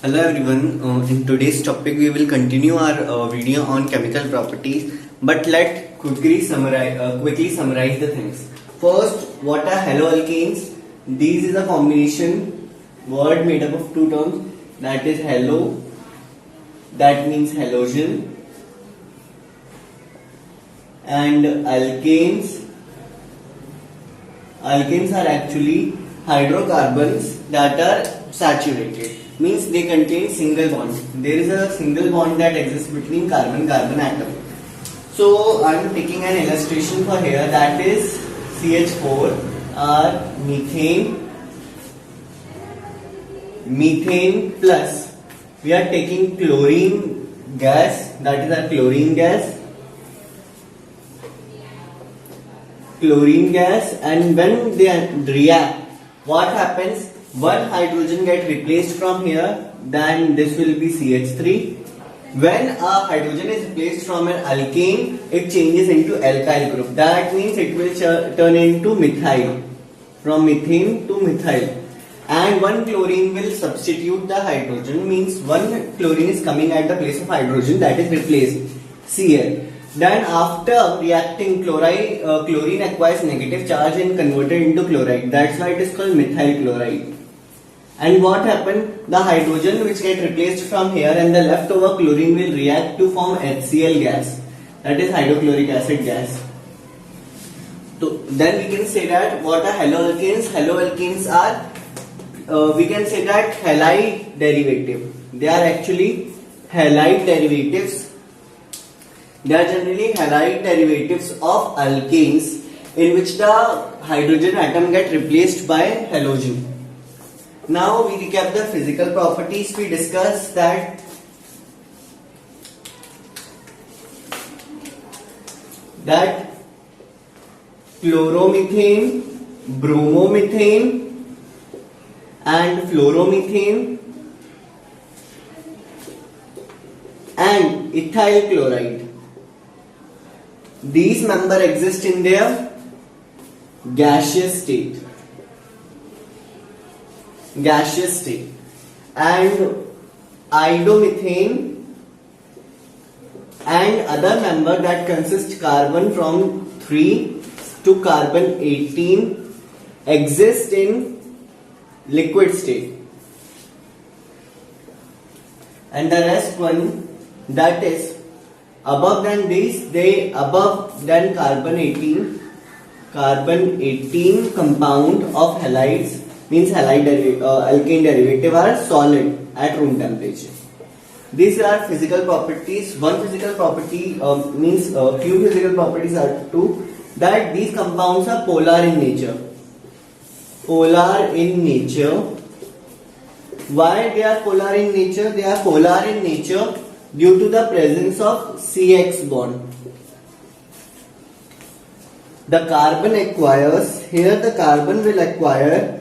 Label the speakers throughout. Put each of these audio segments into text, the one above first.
Speaker 1: Hello everyone. In today's topic, we will continue our video on chemical properties. But let quickly summarize the things. First, what are haloalkanes? These is a combination word made up of two terms. That is halo. That means halogen. And alkanes. Alkanes are actually hydrocarbons that are saturated. Means they contain single bond. There is a single bond that exists between carbon-carbon atom. So I am taking an illustration for here, that is CH4 or methane plus we are taking chlorine gas, that is our chlorine gas, and when they react, what happens? One hydrogen get replaced from here, then this will be CH3. When a hydrogen is replaced from an alkane, it changes into alkyl group. That means it will turn into methyl, from methane to methyl. And one chlorine will substitute the hydrogen, means one chlorine is coming at the place of hydrogen, that is replaced, Cl. Then after reacting, chlorine acquires negative charge and converted into chloride. That's why it is called methyl chloride. And what happened? The hydrogen which get replaced from here and the leftover chlorine will react to form HCl gas, that is hydrochloric acid gas. So then we can say that what are haloalkanes? Haloalkanes are we can say that halide derivative. They are actually halide derivatives. They are generally halide derivatives of alkanes in which the hydrogen atom get replaced by halogen. Now we recap the physical properties. We discussed that chloromethane, bromomethane and fluoromethane and ethyl chloride, these members exist in their gaseous state, and iodomethane and other member that consist carbon from 3 to carbon 18 exist in liquid state, and the rest one, that is above than carbon 18 compound of halides, means alkane derivative, are solid at room temperature. These are physical properties. One physical property means few physical properties are two, that these compounds are polar in nature. Why they are polar in nature? They are polar in nature due to the presence of CX bond. The carbon will acquire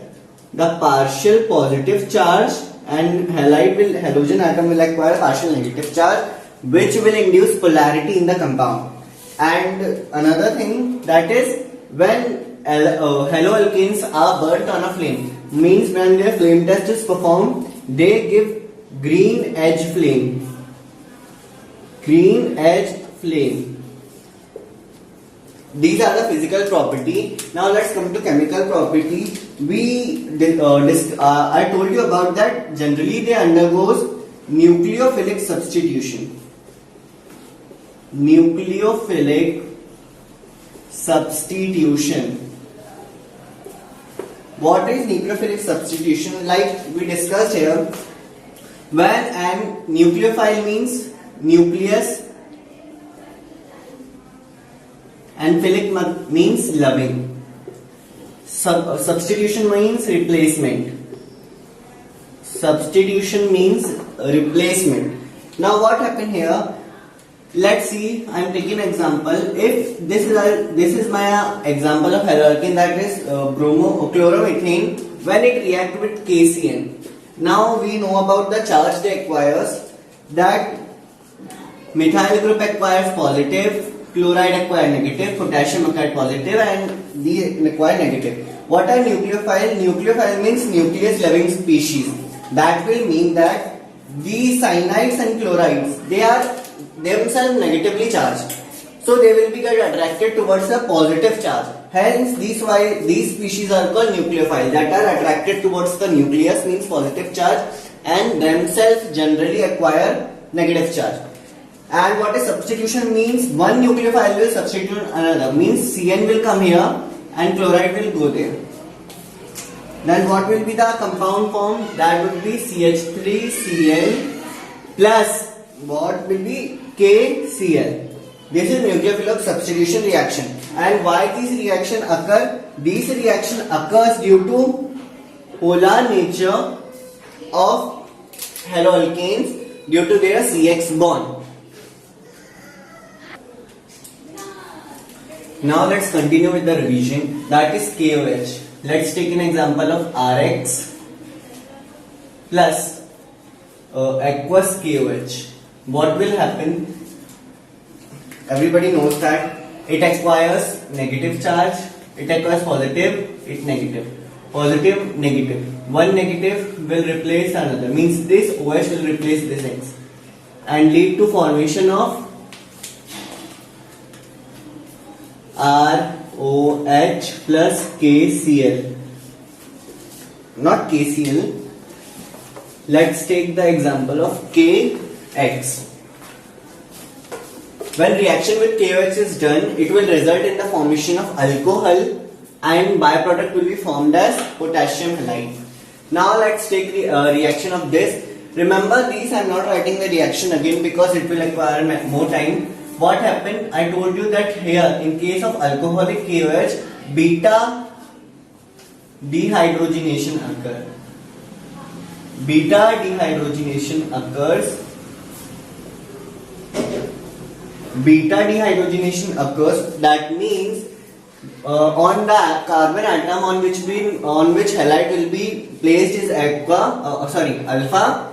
Speaker 1: the partial positive charge, and halogen atom will acquire partial negative charge, which will induce polarity in the compound. And another thing, that is when haloalkanes are burnt on a flame, means when their flame test is performed, they give green edge flame. These are the physical property. Now let's come to chemical property. I told you about that. Generally, they undergoes nucleophilic substitution. What is nucleophilic substitution? Like we discussed here, when an nucleophile means nucleus and philic means loving. Substitution means replacement. Now what happened here? Let's see. I am taking an example. If this is my example of haloalkane, that is chloromethane. When it reacts with KCN, now we know about the charge they acquires. That methyl group acquires positive, chloride acquire negative, potassium acquire positive, and these acquire negative. What are nucleophile? Nucleophile means nucleus loving species. That will mean that these cyanides and chlorides, they are themselves negatively charged. So they will be get attracted towards a positive charge. Hence, these species are called nucleophiles, that are attracted towards the nucleus, means positive charge, and themselves generally acquire negative charge. And what is substitution means? One nucleophile will substitute another, means CN will come here and chloride will go there. Then what will be the compound form? That would be CH3Cl plus what will be KCl. This is nucleophilic substitution reaction. And why this reaction occur? This reaction occurs due to polar nature of haloalkanes due to their CX bond. Now let's continue with the revision, that is KOH. Let's take an example of RX plus aqueous KOH. What will happen? Everybody knows that it acquires negative charge, it acquires positive, it negative. Positive, negative. One negative will replace another, means this OH will replace this X and lead to formation of ROH plus KCl. Not KCl. Let's take the example of KX. When reaction with KOH is done, it will result in the formation of alcohol and byproduct will be formed as potassium halide. Now let's take the reaction of this. Remember these, I am not writing the reaction again because it will require more time. What happened? I told you that here in case of alcoholic KOH, beta dehydrogenation occurs. Beta dehydrogenation occurs. Beta dehydrogenation occurs. That means on the carbon atom on which halide will be placed is alpha,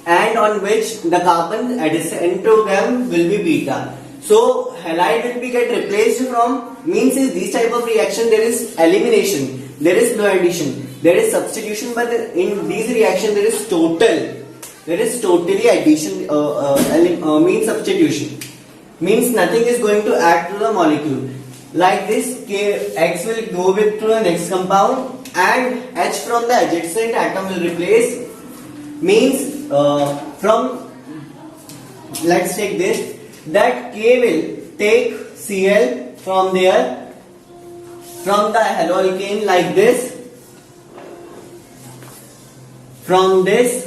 Speaker 1: and on which the carbon adjacent to them will be beta. So halide will be get replaced from, means in this type of reaction there is elimination, there is no addition, there is substitution, but in this reaction there is totally addition, means substitution, means nothing is going to add to the molecule. Like this, X will go with to the next compound and H from the adjacent atom will replace, means from, let's take this, that K will take Cl from there, from the haloalkane like this, from this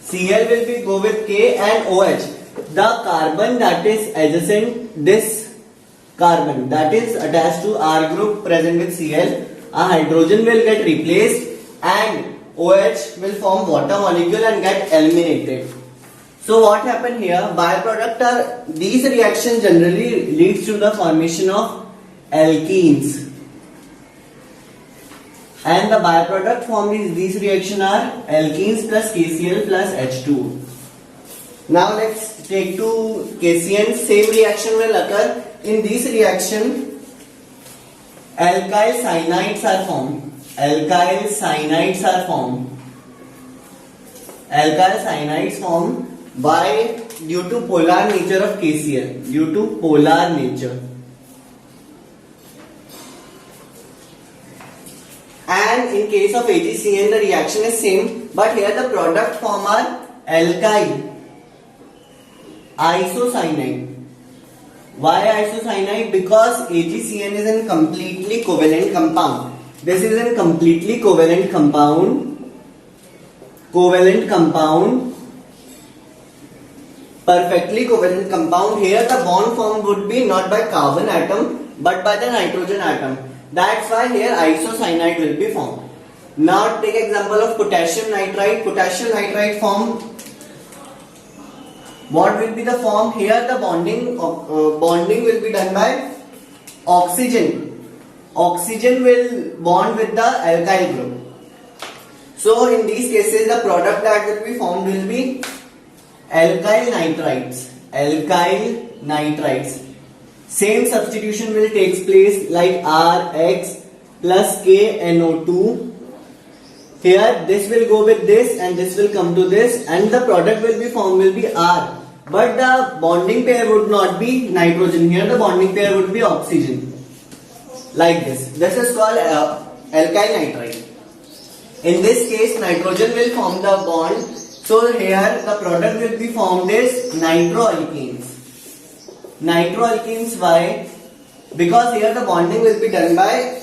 Speaker 1: Cl will be go with K and OH. The carbon that is adjacent, this carbon that is attached to R group present with Cl, a hydrogen will get replaced and OH will form water molecule and get eliminated. So what happened here? Byproduct are, these reactions generally leads to the formation of alkenes, and the byproduct from these reactions are alkenes plus KCl plus H2. Now let's take to KCN. Same reaction will occur. In this reaction, alkyl cyanides are formed. Alkyl cyanides are formed. Alkyl cyanides formed by due to polar nature of KCl. Due to polar nature. And in case of AgCN, the reaction is same, but here the product form are alkyl isocyanide. Why isocyanide? Because AgCN is a completely covalent compound. This is a completely covalent compound. Perfectly covalent compound. Here the bond formed would be not by carbon atom but by the nitrogen atom. That's why here isocyanide will be formed. Now take example of potassium nitrite. Potassium nitrite form. What will be the form? Here the bonding will be done by oxygen. Oxygen will bond with the alkyl group. So in these cases the product that will be formed will be alkyl nitrites. Alkyl nitrites. Same substitution will take place like RX plus KNO2 Here this will go with this and this will come to this, and the product will be formed will be R. But the bonding pair would not be nitrogen. Here the bonding pair would be oxygen. Like this. This is called alkyl nitride. In this case, nitrogen will form the bond. So here the product will be formed as nitroalkenes. Nitroalkenes, why? Because here the bonding will be done by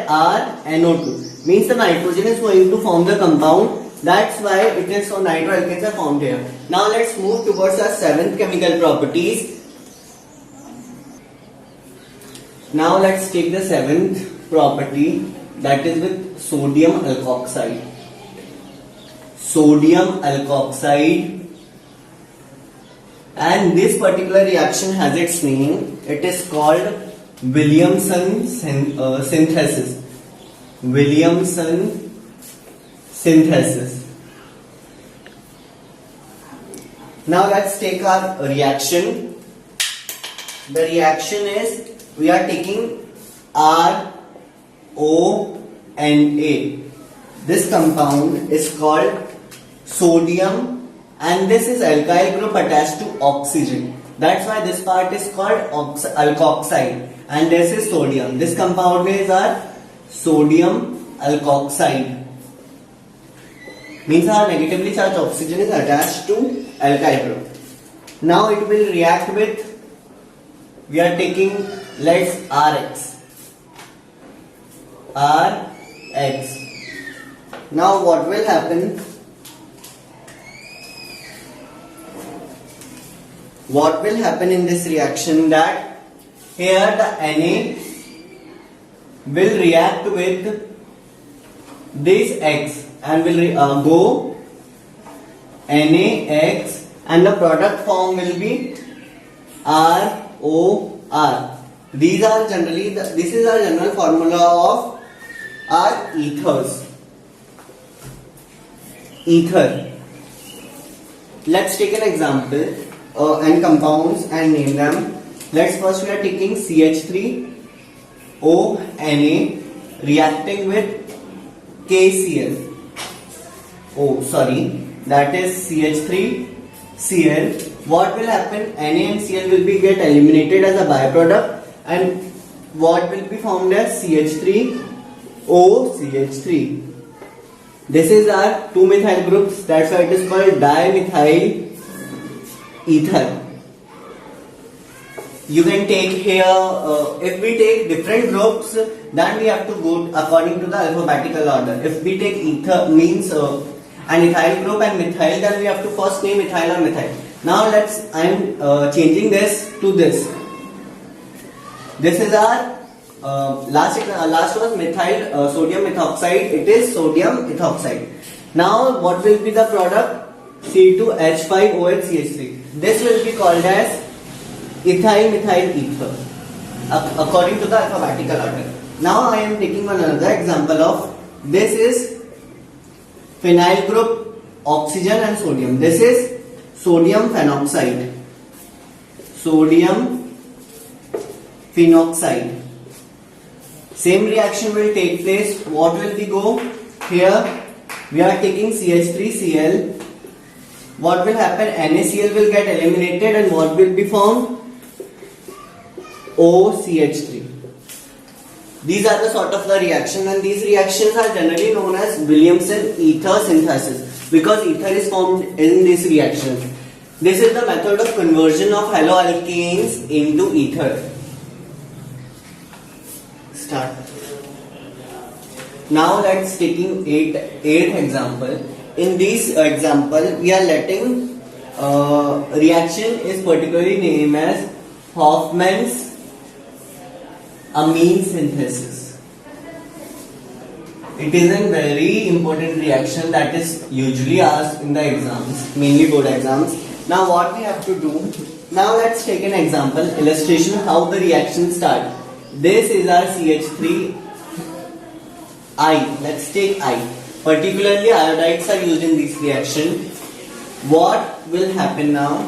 Speaker 1: RNO2. Means the nitrogen is going to form the compound. That's why it is so nitroalkanes are formed here. Now let's move towards our seventh chemical properties. Now let's take the seventh property, that is with sodium alkoxide. Sodium alkoxide, and this particular reaction has its name. It is called Williamson synthesis. Williamson synthesis. Now let's take our reaction. The reaction is, we are taking RONA. This compound is called sodium, and this is alkyl group attached to oxygen. That's why this part is called alkoxide, and this is sodium. This compound is our sodium alkoxide. Means our negatively charged oxygen is attached to alkyl group. Now it will react with, we are taking, let's RX. Now what will happen? What will happen in this reaction, that here the Na will react with this X and will go NaX, and the product form will be ROR. These are generally this is our general formula of our ethers. Ether. Let's take an example and compounds and name them. Let's first, we are taking CH3ONA reacting with KCl. That is CH3Cl. What will happen? Na and Cl will be get eliminated as a byproduct, and what will be formed as CH3OCH3. This is our 2 methyl groups. That's why it is called dimethyl ether. You can take here, if we take different groups, then we have to go according to the alphabetical order. If we take ether means an ethyl group and methyl, then we have to first name ethyl or methyl. Now I am changing this to this. This is our last was methyl sodium methoxide. It is sodium ethoxide. Now what will be the product? C2H5OH CH3. This will be called as ethyl methyl ether according to the alphabetical order. Now I am taking another example of, this is phenyl group, oxygen and sodium. This is sodium phenoxide. Sodium phenoxide. Same reaction will take place. What will we go? Here we are taking CH3Cl. What will happen? NaCl will get eliminated, and what will be formed? OCH3. These are the sort of the reaction, and these reactions are generally known as Williamson ether synthesis, because ether is formed in this reaction. This is the method of conversion of haloalkanes into ether. Start. Now let's taking eighth example. In this example, we are letting reaction is particularly named as Hoffman's amine synthesis. It is a very important reaction that is usually asked in the exams, mainly board exams. Now what we have to do? Now let's take an example, illustration how the reaction starts. This is our CH3I. Let's take I. Particularly iodides are used in this reaction. What will happen now?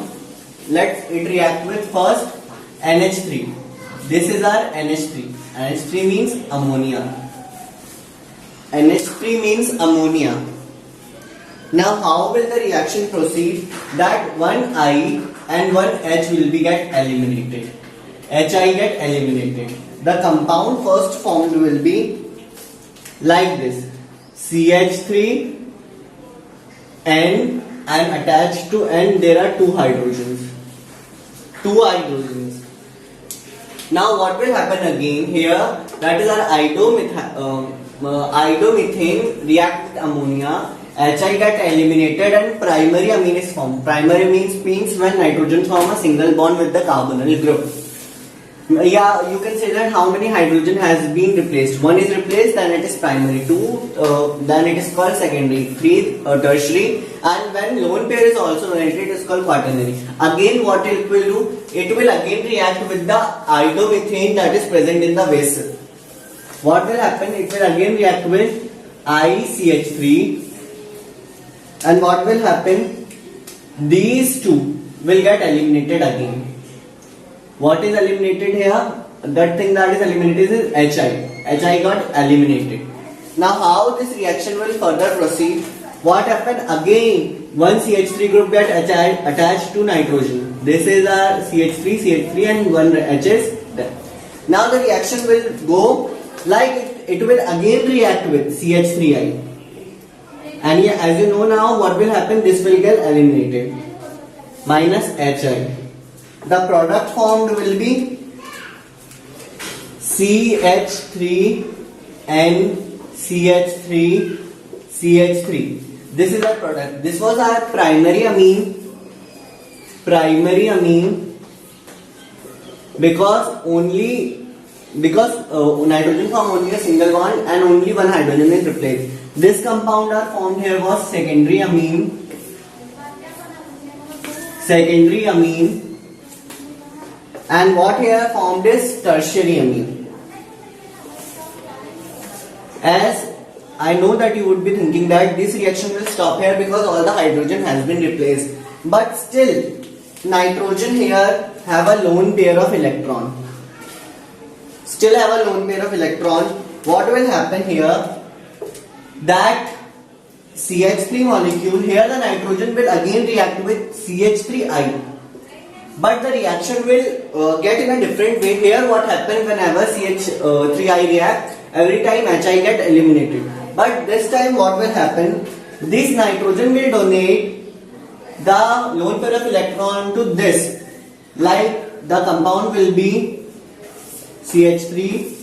Speaker 1: Let it react with first NH3. This is our NH3. NH3 means ammonia. NH3 means ammonia. Now how will the reaction proceed? That one I and one H will be get eliminated. HI get eliminated. The compound first formed will be like this. CH3 N, and attached to N there are two hydrogens. Now what will happen again here? That is our idomethane react with ammonia. HI get eliminated and primary amine is formed. Primary means when nitrogen form a single bond with the carbonyl group. Yeah, you can say that how many hydrogen has been replaced. One is replaced, then it is primary. Two, then it is called secondary. Three, tertiary. And when lone pair is also donated, it is called quaternary. Again, what it will do? It will again react with the idomethane that is present in the vessel. What will happen? It will again react with ICH3. And what will happen? These two will get eliminated again. What is eliminated here? That thing that is eliminated is HI. HI got eliminated. Now how this reaction will further proceed? What happened? Again, one CH3 group get attached to nitrogen. This is our CH3 and one H is there. Now the reaction will go like it will again react with CH3I. And yeah, as you know now, what will happen? This will get eliminated. Minus HI. The product formed will be CH3NCH3CH3. This is our product. This was our primary amine. Because nitrogen form only a single bond and only one hydrogen is replaced. This compound are formed here was secondary amine. And what here formed is tertiary amine. As I know that you would be thinking that this reaction will stop here because all the hydrogen has been replaced. But still, nitrogen here have a lone pair of electron. What will happen here? That CH3 molecule, here the nitrogen will again react with CH3I. But the reaction will get in a different way. Here what happens whenever CH3I react, every time HI get eliminated. But this time what will happen? This nitrogen will donate the lone pair of electron to this. Like the compound will be CH3.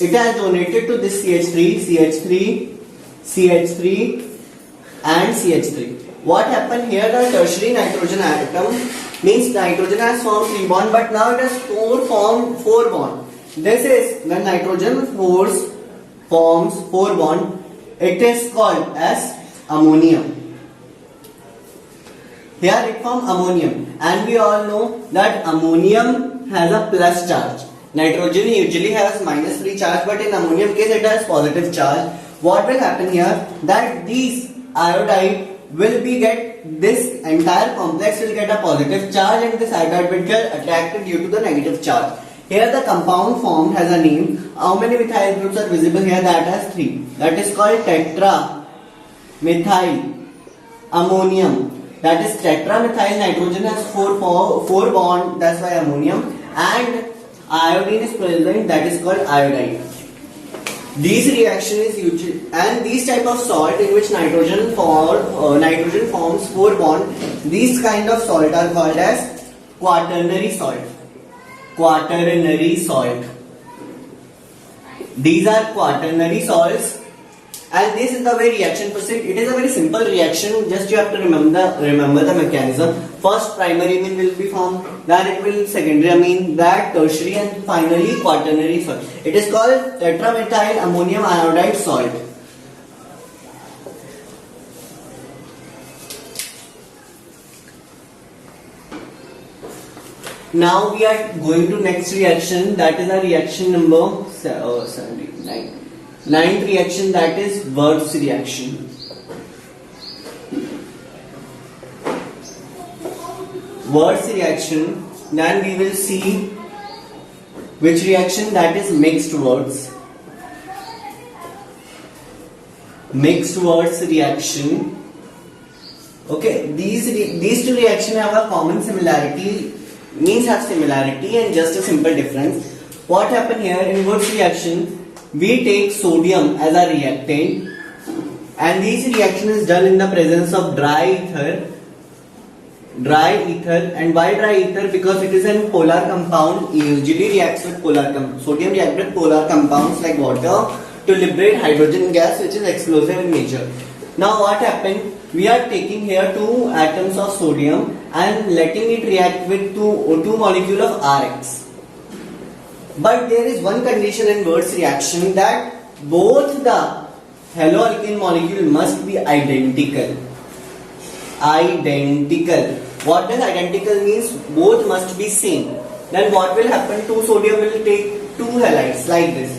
Speaker 1: It has donated to this CH3 and CH3. What happened here? The tertiary nitrogen atom means nitrogen has formed 3 bonds, but now it has formed 4 bonds. This is when nitrogen forms 4 bonds. It is called as ammonium. Here it forms ammonium, and we all know that ammonium has a plus charge. Nitrogen usually has minus free charge, but in ammonium case it has positive charge. What will happen here? That these iodide will be this entire complex will get a positive charge, and this iodide will get attracted due to the negative charge. Here the compound formed has a name. How many methyl groups are visible here? That has 3. That is called tetramethyl ammonium. That is tetramethyl. Nitrogen has 4 bonds. That's why ammonium. And iodine is present. That is called iodide. These reaction is usually, and these type of salt in which nitrogen forms 4 bonds. These kind of salt are called as quaternary salt. These are quaternary salts, and this is the way reaction proceeds. It is a very simple reaction. Just you have to remember the mechanism. First, primary amine will be formed, then it will secondary amine, that tertiary, and finally quaternary salt. It is called tetramethyl ammonium iodide salt. Now we are going to next reaction, that is our reaction number 79. Ninth reaction, that is Würtz reaction. Würtz reaction, then we will see which reaction, that is mixed Würtz. mixed words reaction. Okay, these two reactions have a common similarity, means have similarity and just a simple difference. What happen here in Wurtz reaction? We take sodium as a reactant, and this reaction is done in the presence of dry ether. And why dry ether? Because it is a polar compound, usually reacts with sodium reacts with polar compounds like water to liberate hydrogen gas, which is explosive in nature. Now what happened? We are taking here 2 atoms of sodium and letting it react with two molecule of RX. But there is one condition in Wurtz reaction, that both the haloalkane molecule must be identical. What does identical means? Both must be same. Then what will happen? 2 sodium will take 2 halides like this.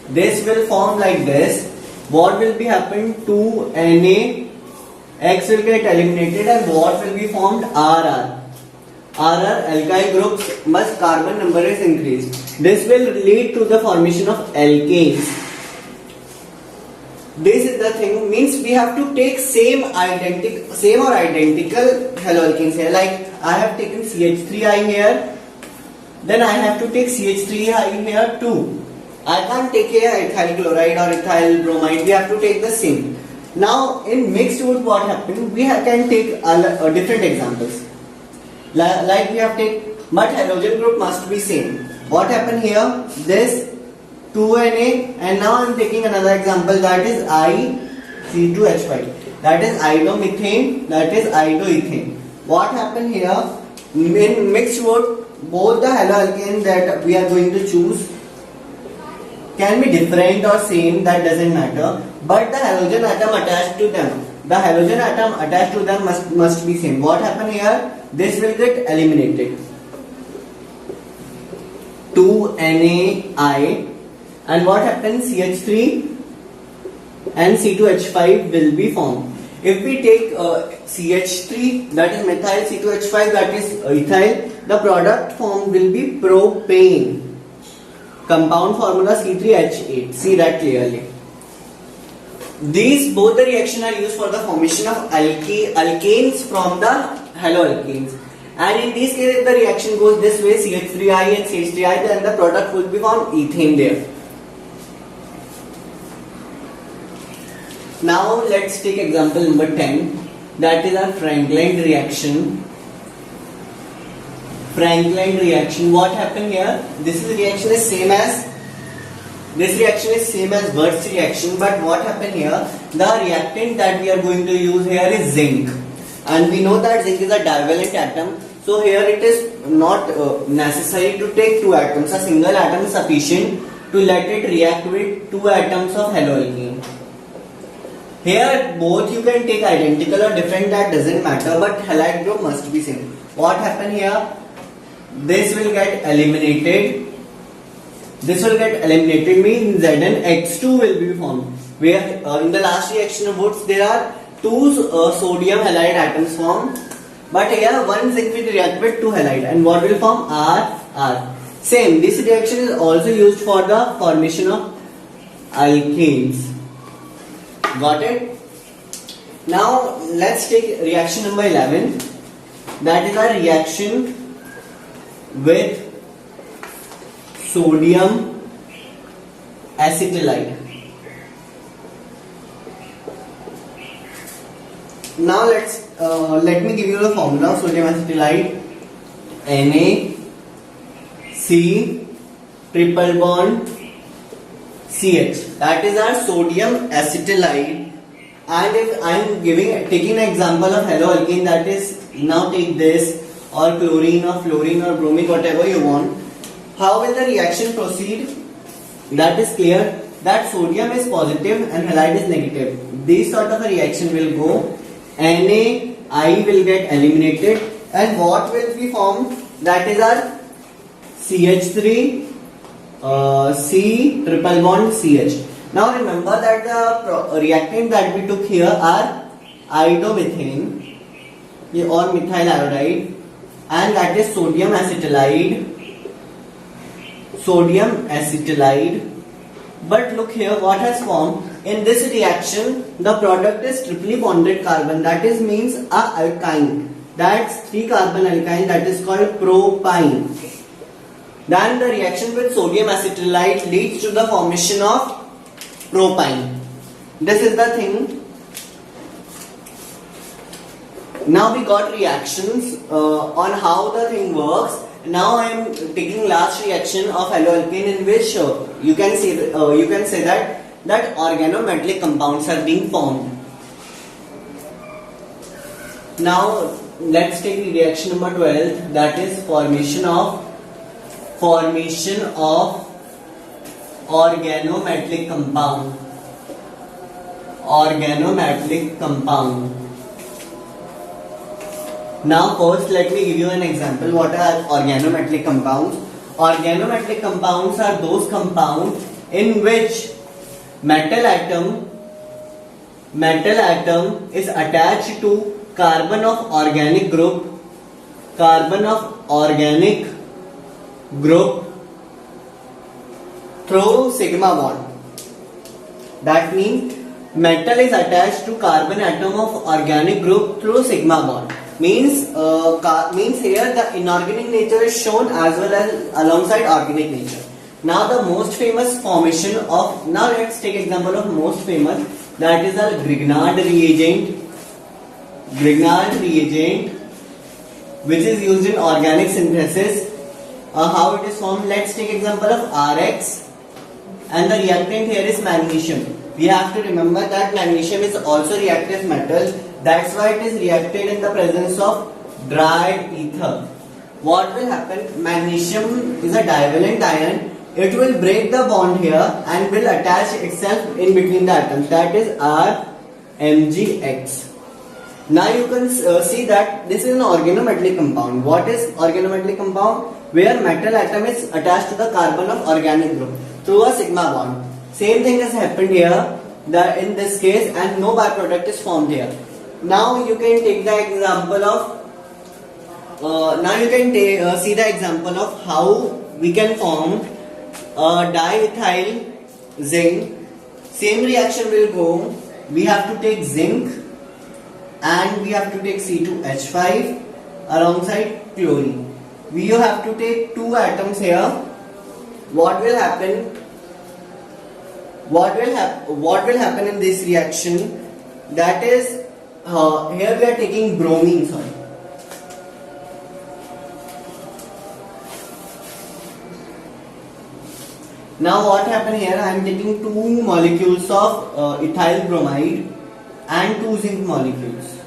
Speaker 1: This will form like this. What will be happen? 2 Na, X will get eliminated, and what will be formed? RR. Alkyl groups must carbon number is increased. This will lead to the formation of alkanes. This is the thing, means we have to take same or identical haloalkanes here. Like I have taken CH3I here, then I have to take CH3I here too. I can't take here ethyl chloride or ethyl bromide. We have to take the same. Now in mixed wood, what happens? We can take different examples. Like we have taken, but halogen group must be same. What happened here? This 2Na, and now I am taking another example, that is IC2H5. That is iodomethane, that is iodoethane. What happened here? In mixed wood, both the haloalkane that we are going to choose can be different or same, that doesn't matter. But the halogen atom attached to them, must be same. What happened here? This will get eliminated. 2NaI, and what happens? CH3 and C2H5 will be formed. If we take CH3, that is methyl, C2H5, that is ethyl, the product formed will be propane. Compound formula C3H8. See that clearly. These both the reaction are used for the formation of alkanes from the haloalkanes. And in this case, if the reaction goes this way, CH3I and CH3I, then the product will be formed ethane there. Now let's take example number 10. That is our Franklin reaction. What happened here? This reaction is same as Wurtz reaction, but what happened here? The reactant that we are going to use here is zinc, and we know that zinc is a divalent atom. So here it is not necessary to take 2 atoms. A single atom is sufficient to let it react with 2 atoms of haloalkane. Here both you can take identical or different, that doesn't matter, but halide group must be same. What happened here? This will get eliminated. Means ZnH2 will be formed. Where in the last reaction of Wurtz there are 2 sodium halide atoms formed, but here one zinc will react with 2 halide, and what will form? R. Same. This reaction is also used for the formation of alkanes. Got it? Now let's take reaction number 11. That is our reaction with sodium acetylide. Now let me give you the formula of sodium acetylide. NaC triple bond CH. That is our sodium acetylide. And if I am taking an example of haloalkane, that is, now take this, or chlorine or fluorine or bromine, whatever you want. How will the reaction proceed? That is clear, that sodium is positive and halide is negative. This sort of a reaction will go. NaI will get eliminated, and what will be formed? That is our CH3 C triple bond CH. Now remember that the reactant that we took here are iodomethane or methyl iodide, and that is sodium acetylide. But look here, what has formed? in this reaction, the product is triply bonded carbon. That is means a alkyne. That's 3 carbon alkyne. That is called propyne. Then the reaction with sodium acetylide leads to the formation of propyne. This is the thing. Now we got reactions on how the thing works. Now I am taking last reaction of haloalkane, in which you can say that organometallic compounds are being formed. Now let's take reaction number 12, that is formation of organometallic compound. Organometallic compound. Now first let me give you an example. What are organometallic compounds? Organometallic compounds are those compounds in which metal atom is attached to carbon of organic group through sigma bond. That means metal is attached to carbon atom of organic group through sigma bond. Means here the inorganic nature is shown as well as alongside organic nature. Now the most famous formation of, now let's take example of most famous, that is a Grignard reagent. Grignard reagent, which is used in organic synthesis. How it is formed? Let's take example of RX, and the reactant here is magnesium. We have to remember that magnesium is also reactive metal. That's why it is reacted in the presence of dried ether. What will happen? Magnesium is a divalent ion. It will break the bond here and will attach itself in between the atoms. That is RMgX. Now you can see that this is an organometallic compound. What is organometallic compound? Where metal atom is attached to the carbon of organic group through a sigma bond. Same thing has happened here in this case, and no byproduct is formed here. Now you can take the example of see the example of how we can form diethyl zinc. Same reaction will go. We have to take zinc and we have to take C2H5 alongside chlorine. We have to take 2 atoms here. What will happen? What will happen in this reaction? That is, here we are taking bromine. Sorry. Now what happened here? I am taking 2 molecules of ethyl bromide and 2 zinc molecules.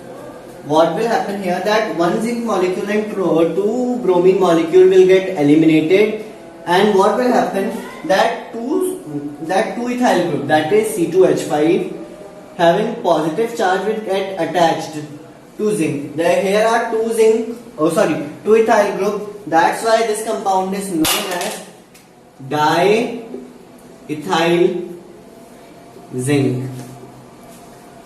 Speaker 1: What will happen here? That 1 zinc molecule and 2 bromine molecule will get eliminated, and what will happen? That 2 ethyl group, that is C2H5, having positive charge will get attached to zinc. Here are 2 ethyl group. That's why this compound is known as diethyl zinc.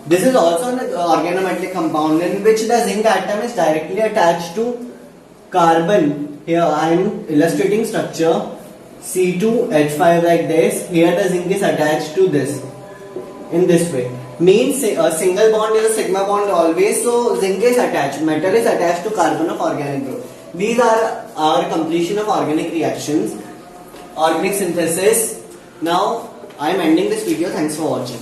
Speaker 1: This is also an organometallic compound in which the zinc atom is directly attached to carbon. Here I am illustrating structure C2H5 like this. Here the zinc is attached to this in this way. Means a single bond is a sigma bond always, so zinc is attached, metal is attached to carbon of organic group. These are our completion of organic reactions, organic synthesis. Now I am ending this video. Thanks for watching.